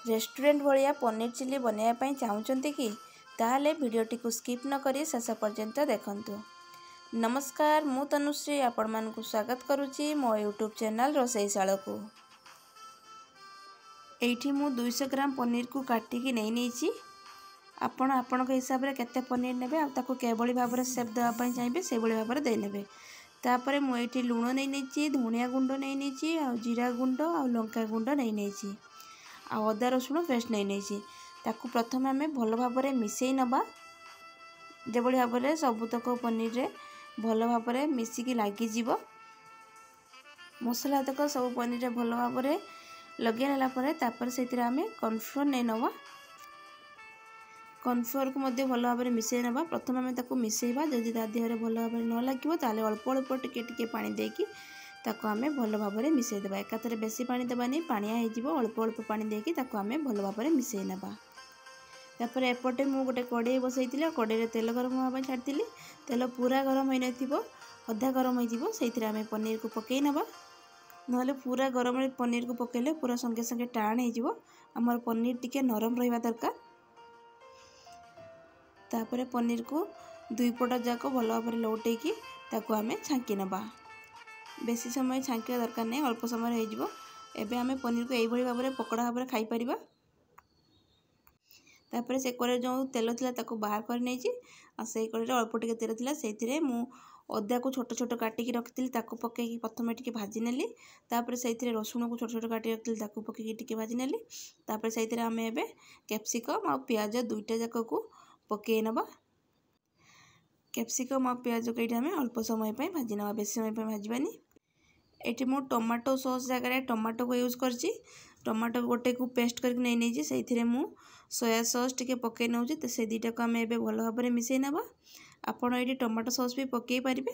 Restaurant भाया paneer chilli बनवाई चाहूँगी कि ताहले वीडियोटी को स्किप न करी शेष पर्यंत देखंतु। नमस्कार, मु तनुश्री आपण मानकु स्वागत करुच्ची मो यूट्यूब चैनल रोसईशाला को। एठी मु 200 ग्राम पनीर को काटिकी नहीं आपण आपण हिसाब से केते पनीर नेबे आ ताको केबली भाव में सेप देवाई चाहिए से भाव में दे नेबे। तापर मुझे लुण नहीं धनिया गुंड नहीं आ जीरा गुंड आ लंका गुंड नहीं आ अदा रसुण पेस्ट नहीं ताकू प्रथम आम भल भाव में मिसई नबा जो भाव में सबुतक पनीर रे भल भाव में मिसिकी लगिज मसला तक सब पनीर रे भल भाव में लगे नालापर से आम कॉर्नफ्लोर नहीं नवा कॉर्नफ्लोर को मध्य भल भाव में मिसई नवा। प्रथम आम ताकू मिसईबा जदि ता देहरे भल भाव में न लगे ताले अल्प अल्प टिके पानी देकी ताकू आम भल भाव में मिसई देबा। एकाथरे बेसी पानी देबानी पानिया हो अल्प अल्प पानी देकी ताकू आम भल भाव में मिसई नबा। तापर एपटे मु गोटे कड़े बसई कड़े तेल गरम होगा छाड़ी तेल पूरा गरम हो न अधा गरम हो से आम पनीर को पकई नबा ना पूरा गरम पनीर को पकईले पूरा संगे संगे टाण हो आमर पनीर टिके नरम रहा दरकार। तापर पनीर को दुई पट जाक भल भाव में लौटेकी ताकू आम छांकी नबा। बेसी समय छांकिया दरकार नहीं, अल्प समय हो एबे आम पनीर को यही भाव में पकड़ा भाव में खाई परिबा। तापर से कड़े जो तेल थिला ताकू बाहर कर नहीं से कड़े अल्प टिके तेल थिला से मु अदा को छोट छोट काटिकी रखी ताकू पकईकी प्रथम टिके भाजी नेली। तापर से रसुण को छोट छोट काटी रखी ताकू पकईकी टिके भाजी नेली। तापर से आम एबे कैप्सिकम आ प्याज दुईटा जाक को पकई नबा। कैप्सिकम आ प्याज को ये अल्प समय भाजी नवा, बेसी समय भाजबानी। एटी मु टमाटो सॉस जगह टमाटो को यूज करची। टमाटो गोटे को पेस्ट करके नहीं से मु सोया सॉस टिके पकई नौ से दुईटा को आम एबे भल भाव में मिसई नबा। आपण ये टमाटो सॉस भी पकई पारिबे।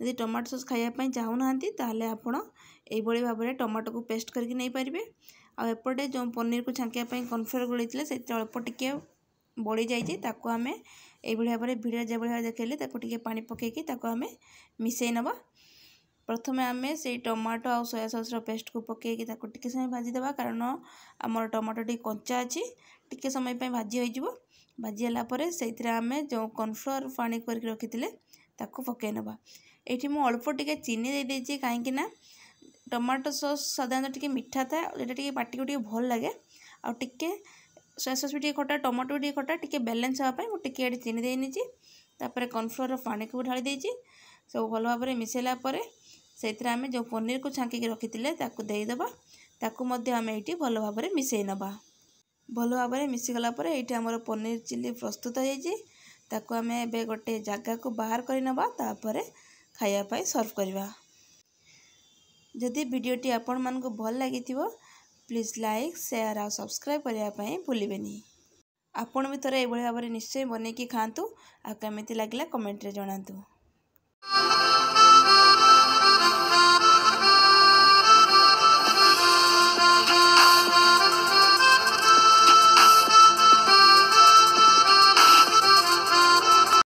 यदि टमाटो सॉस खाइबा चाहूना ताहले आपण एभली भाव में टमाटो को पेस्ट करके नहीं पारिबे। आ एपटे जो पनीर को छांकिया कॉर्नफ्लोर गोलैथिले से अल्प टिके बड़ी जाइए ताकू आम ये भाव में भिडियो जो भाव देखले टिके पानी पकईकी ताकू आम मिसई नबा। प्रथम आम से टमाटो आ सोया सॉस पेस्ट को पकईकी ताकू टिके समय भाजीदेवा कारण आमर टमाटो टी कंचा अच्छी टिके समय भाजी हो भाजीला से आम जो कॉर्नफ्लोर पानी करके रखी ताकू पकई नबा। ये मु अल्प टिके चीनी दे देछि कहीं ना टमाटो सॉस साधारणतः टिके मीठा था यहाँ टिके पाटी को टिके भल लगे आ टिके सोया सॉस भी खटा टमाटो भी खटा टिके बैलेंस हाँपाई मुझे ये चीनी देनी। तापर कॉर्नफ्लोर पानी को ढाली देछि सब भल भाव में मिसैला से आम जो पनीर को छांकी रखी देदेबा ताकू आम ये भल भाव में मिसई नबा। भल भाव में मिसीगला ये आमर पनीर चिली प्रस्तुत होताकू आम ए गोटे जगह को बाहर कर नबा तापर खायापाई सर्व करवा। जदि वीडियोटी आपण मानकु भल लगी प्लीज लाइक शेयर और सब्सक्राइब करने भूलें। आपण भी थोड़े ये भाव में निश्चय बनैकी खातु आ केमिति लागला कमेंट रे जणातु।